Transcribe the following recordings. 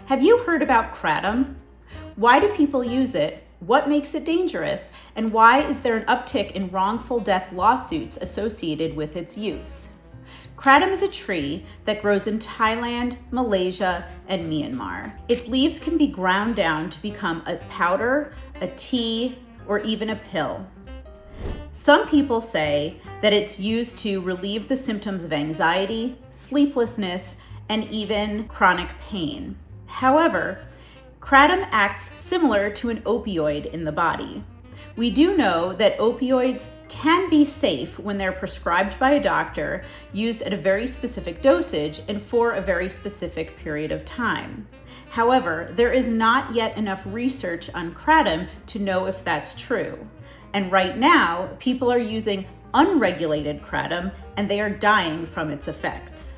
Have you heard about kratom? Why do people use it? What makes it dangerous? And why is there an uptick in wrongful death lawsuits associated with its use? Kratom is a tree that grows in Thailand, Malaysia, and Myanmar. Its leaves can be ground down to become a powder, a tea, or even a pill. Some people say that it's used to relieve the symptoms of anxiety, sleeplessness, and even chronic pain. However, kratom acts similar to an opioid in the body. We do know that opioids can be safe when they're prescribed by a doctor, used at a very specific dosage and for a very specific period of time. However, there is not yet enough research on kratom to know if that's true. And right now, people are using unregulated kratom and they are dying from its effects.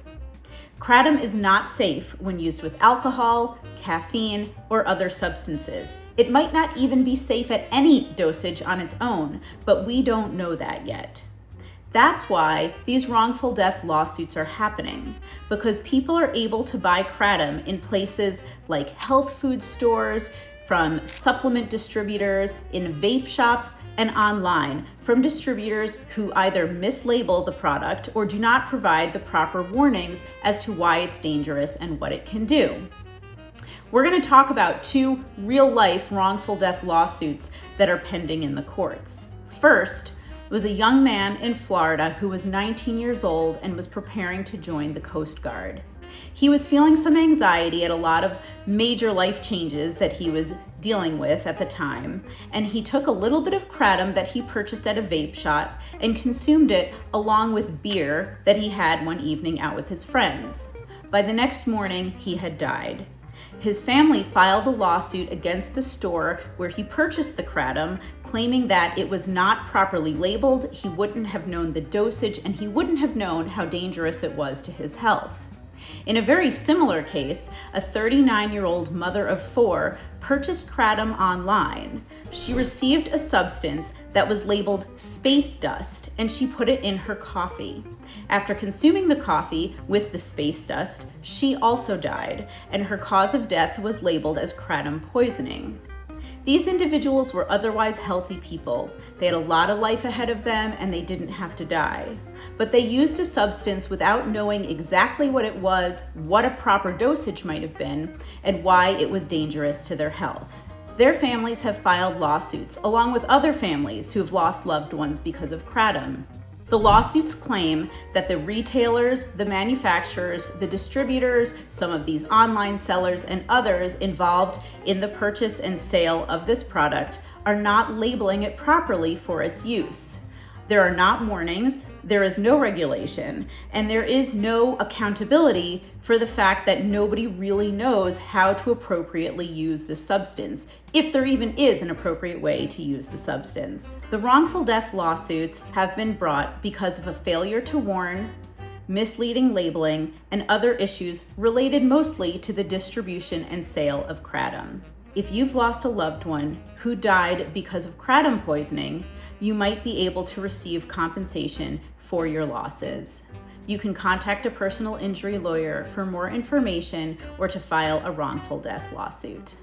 Kratom is not safe when used with alcohol, caffeine, or other substances. It might not even be safe at any dosage on its own, but we don't know that yet. That's why these wrongful death lawsuits are happening, because people are able to buy kratom in places like health food stores, from supplement distributors, in vape shops, and online from distributors who either mislabel the product or do not provide the proper warnings as to why it's dangerous and what it can do. We're going to talk about two real-life wrongful death lawsuits that are pending in the courts. First was a young man in Florida who was 19 years old and was preparing to join the Coast Guard. He was feeling some anxiety at a lot of major life changes that he was dealing with at the time, and he took a little bit of kratom that he purchased at a vape shop and consumed it along with beer that he had one evening out with his friends. By the next morning, he had died. His family filed a lawsuit against the store where he purchased the kratom, claiming that it was not properly labeled, he wouldn't have known the dosage, and he wouldn't have known how dangerous it was to his health. In a very similar case, a 39-year-old mother of 4 purchased kratom online. She received a substance that was labeled space dust, and she put it in her coffee. After consuming the coffee with the space dust, she also died, and her cause of death was labeled as kratom poisoning. These individuals were otherwise healthy people. They had a lot of life ahead of them and they didn't have to die. But they used a substance without knowing exactly what it was, what a proper dosage might have been, and why it was dangerous to their health. Their families have filed lawsuits, along with other families who have lost loved ones because of kratom. The lawsuits claim that the retailers, the manufacturers, the distributors, some of these online sellers, and others involved in the purchase and sale of this product are not labeling it properly for its use. There are not warnings, there is no regulation, and there is no accountability for the fact that nobody really knows how to appropriately use the substance, if there even is an appropriate way to use the substance. The wrongful death lawsuits have been brought because of a failure to warn, misleading labeling, and other issues related mostly to the distribution and sale of kratom. If you've lost a loved one who died because of kratom poisoning, you might be able to receive compensation for your losses. You can contact a personal injury lawyer for more information or to file a wrongful death lawsuit.